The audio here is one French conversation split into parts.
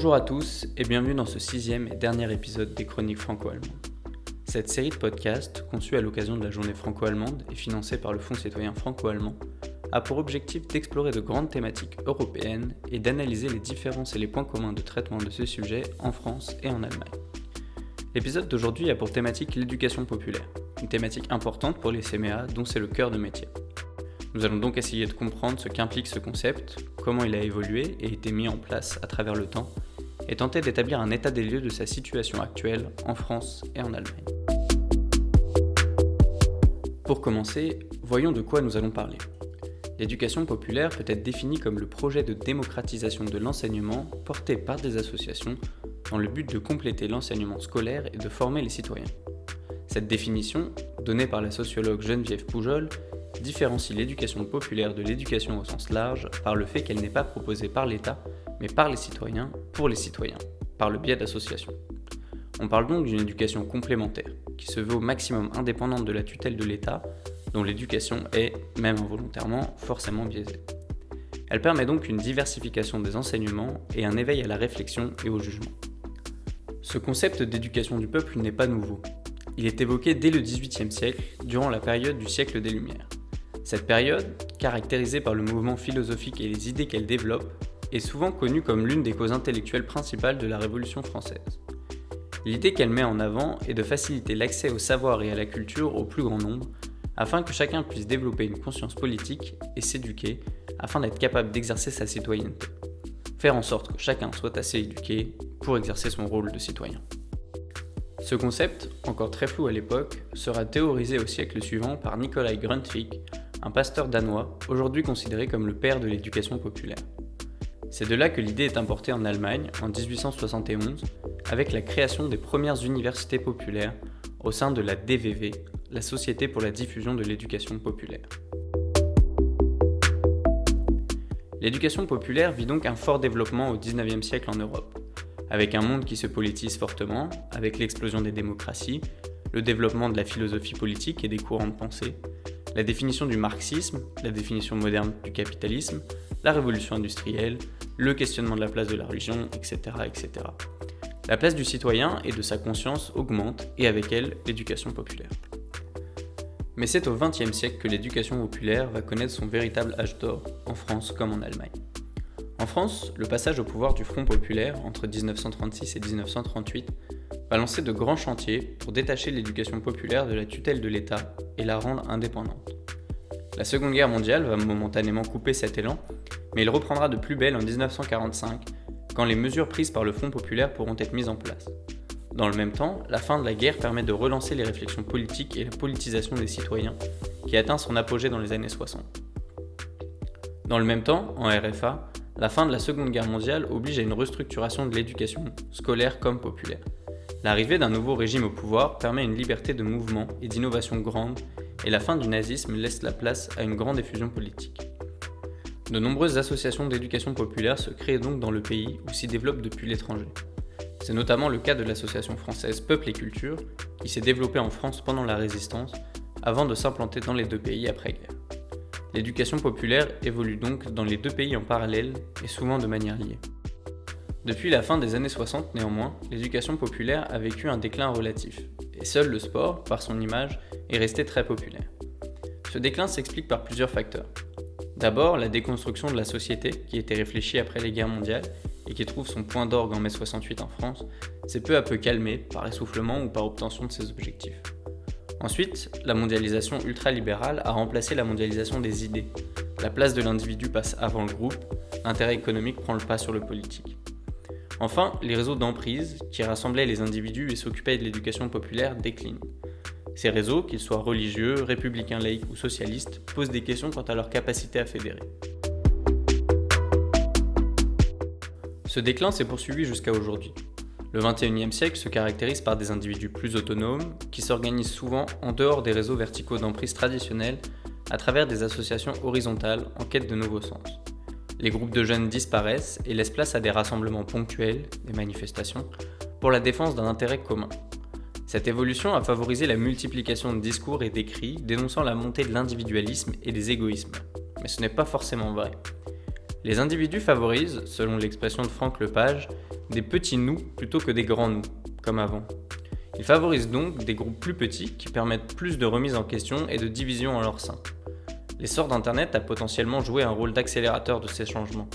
Bonjour à tous et bienvenue dans ce 6e et dernier épisode des Chroniques franco-allemandes. Cette série de podcasts, conçue à l'occasion de la journée franco-allemande et financée par le Fonds citoyen franco-allemand, a pour objectif d'explorer de grandes thématiques européennes et d'analyser les différences et les points communs de traitement de ce sujet en France et en Allemagne. L'épisode d'aujourd'hui a pour thématique l'éducation populaire, une thématique importante pour les CMA dont c'est le cœur de métier. Nous allons donc essayer de comprendre ce qu'implique ce concept, comment il a évolué et été mis en place à travers le temps, et tenter d'établir un état des lieux de sa situation actuelle en France et en Allemagne. Pour commencer, voyons de quoi nous allons parler. L'éducation populaire peut être définie comme le projet de démocratisation de l'enseignement porté par des associations dans le but de compléter l'enseignement scolaire et de former les citoyens. Cette définition, donnée par la sociologue Geneviève Poujol, différencie l'éducation populaire de l'éducation au sens large par le fait qu'elle n'est pas proposée par l'État, mais par les citoyens, pour les citoyens, par le biais d'associations. On parle donc d'une éducation complémentaire, qui se veut au maximum indépendante de la tutelle de l'État, dont l'éducation est, même involontairement, forcément biaisée. Elle permet donc une diversification des enseignements et un éveil à la réflexion et au jugement. Ce concept d'éducation du peuple n'est pas nouveau. Il est évoqué dès le XVIIIe siècle, durant la période du siècle des Lumières. Cette période, caractérisée par le mouvement philosophique et les idées qu'elle développe, est souvent connue comme l'une des causes intellectuelles principales de la Révolution française. L'idée qu'elle met en avant est de faciliter l'accès au savoir et à la culture au plus grand nombre, afin que chacun puisse développer une conscience politique et s'éduquer, afin d'être capable d'exercer sa citoyenneté. Faire en sorte que chacun soit assez éduqué pour exercer son rôle de citoyen. Ce concept, encore très flou à l'époque, sera théorisé au siècle suivant par Nikolai Grundtvig, un pasteur danois, aujourd'hui considéré comme le père de l'éducation populaire. C'est de là que l'idée est importée en Allemagne en 1871, avec la création des premières universités populaires au sein de la DVV, la Société pour la diffusion de l'éducation populaire. L'éducation populaire vit donc un fort développement au XIXe siècle en Europe, avec un monde qui se politise fortement, avec l'explosion des démocraties, le développement de la philosophie politique et des courants de pensée, la définition du marxisme, la définition moderne du capitalisme, la révolution industrielle, le questionnement de la place de la religion, etc., etc. La place du citoyen et de sa conscience augmente et avec elle, l'éducation populaire. Mais c'est au XXe siècle que l'éducation populaire va connaître son véritable âge d'or, en France comme en Allemagne. En France, le passage au pouvoir du Front populaire entre 1936 et 1938 va lancer de grands chantiers pour détacher l'éducation populaire de la tutelle de l'État et la rendre indépendante. La Seconde Guerre mondiale va momentanément couper cet élan, mais il reprendra de plus belle en 1945, quand les mesures prises par le Front populaire pourront être mises en place. Dans le même temps, la fin de la guerre permet de relancer les réflexions politiques et la politisation des citoyens, qui atteint son apogée dans les années 60. Dans le même temps, en RFA, la fin de la Seconde Guerre mondiale oblige à une restructuration de l'éducation, scolaire comme populaire. L'arrivée d'un nouveau régime au pouvoir permet une liberté de mouvement et d'innovation grande, et la fin du nazisme laisse la place à une grande effusion politique. De nombreuses associations d'éducation populaire se créent donc dans le pays ou s'y développent depuis l'étranger. C'est notamment le cas de l'association française Peuple et Culture, qui s'est développée en France pendant la Résistance, avant de s'implanter dans les deux pays après-guerre. L'éducation populaire évolue donc dans les deux pays en parallèle et souvent de manière liée. Depuis la fin des années 60, néanmoins, l'éducation populaire a vécu un déclin relatif, et seul le sport, par son image, est resté très populaire. Ce déclin s'explique par plusieurs facteurs. D'abord, la déconstruction de la société, qui était réfléchie après les guerres mondiales, et qui trouve son point d'orgue en mai 68 en France, s'est peu à peu calmée par essoufflement ou par obtention de ses objectifs. Ensuite, la mondialisation ultralibérale a remplacé la mondialisation des idées. La place de l'individu passe avant le groupe, l'intérêt économique prend le pas sur le politique. Enfin, les réseaux d'emprise, qui rassemblaient les individus et s'occupaient de l'éducation populaire, déclinent. Ces réseaux, qu'ils soient religieux, républicains laïcs ou socialistes, posent des questions quant à leur capacité à fédérer. Ce déclin s'est poursuivi jusqu'à aujourd'hui. Le XXIe siècle se caractérise par des individus plus autonomes, qui s'organisent souvent en dehors des réseaux verticaux d'emprise traditionnels, à travers des associations horizontales en quête de nouveaux sens. Les groupes de jeunes disparaissent et laissent place à des rassemblements ponctuels, des manifestations, pour la défense d'un intérêt commun. Cette évolution a favorisé la multiplication de discours et d'écrits dénonçant la montée de l'individualisme et des égoïsmes. Mais ce n'est pas forcément vrai. Les individus favorisent, selon l'expression de Franck Lepage, des petits nous plutôt que des grands nous, comme avant. Ils favorisent donc des groupes plus petits qui permettent plus de remise en question et de division en leur sein. L'essor d'Internet a potentiellement joué un rôle d'accélérateur de ces changements.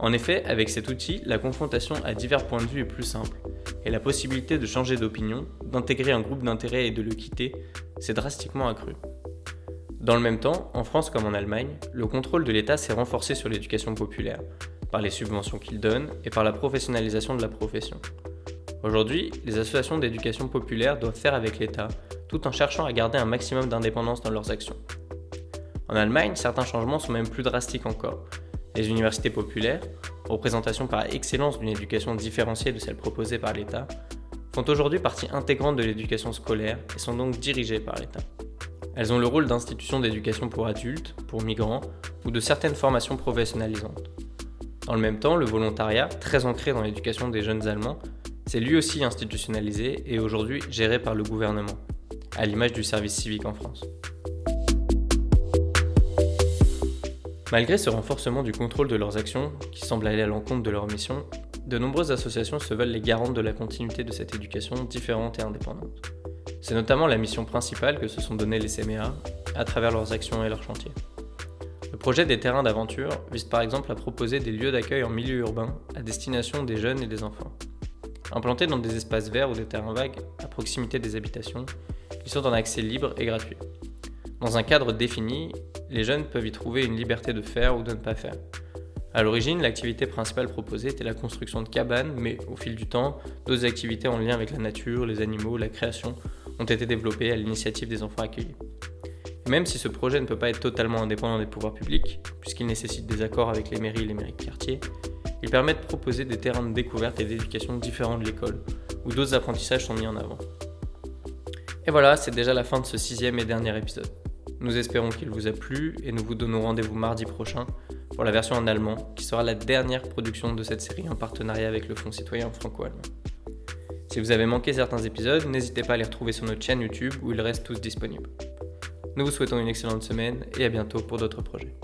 En effet, avec cet outil, la confrontation à divers points de vue est plus simple, et la possibilité de changer d'opinion, d'intégrer un groupe d'intérêt et de le quitter, s'est drastiquement accrue. Dans le même temps, en France comme en Allemagne, le contrôle de l'État s'est renforcé sur l'éducation populaire, par les subventions qu'il donne et par la professionnalisation de la profession. Aujourd'hui, les associations d'éducation populaire doivent faire avec l'État, tout en cherchant à garder un maximum d'indépendance dans leurs actions. En Allemagne, certains changements sont même plus drastiques encore. Les universités populaires, représentation par excellence d'une éducation différenciée de celle proposée par l'État, font aujourd'hui partie intégrante de l'éducation scolaire et sont donc dirigées par l'État. Elles ont le rôle d'institutions d'éducation pour adultes, pour migrants ou de certaines formations professionnalisantes. Dans le même temps, le volontariat, très ancré dans l'éducation des jeunes Allemands, s'est lui aussi institutionnalisé et aujourd'hui géré par le gouvernement, à l'image du service civique en France. Malgré ce renforcement du contrôle de leurs actions, qui semble aller à l'encontre de leur mission, de nombreuses associations se veulent les garantes de la continuité de cette éducation différente et indépendante. C'est notamment la mission principale que se sont donnée les CMA à travers leurs actions et leurs chantiers. Le projet des terrains d'aventure vise par exemple à proposer des lieux d'accueil en milieu urbain à destination des jeunes et des enfants. Implantés dans des espaces verts ou des terrains vagues à proximité des habitations, ils sont en accès libre et gratuit. Dans un cadre défini, les jeunes peuvent y trouver une liberté de faire ou de ne pas faire. À l'origine, l'activité principale proposée était la construction de cabanes, mais au fil du temps, d'autres activités en lien avec la nature, les animaux, la création ont été développées à l'initiative des enfants accueillis. Et même si ce projet ne peut pas être totalement indépendant des pouvoirs publics, puisqu'il nécessite des accords avec les mairies et les mairies de quartier, il permet de proposer des terrains de découverte et d'éducation différents de l'école, où d'autres apprentissages sont mis en avant. Et voilà, c'est déjà la fin de ce 6e et dernier épisode. Nous espérons qu'il vous a plu et nous vous donnons rendez-vous mardi prochain pour la version en allemand, qui sera la dernière production de cette série en partenariat avec le Fonds citoyen franco-allemand. Si vous avez manqué certains épisodes, n'hésitez pas à les retrouver sur notre chaîne YouTube où ils restent tous disponibles. Nous vous souhaitons une excellente semaine et à bientôt pour d'autres projets.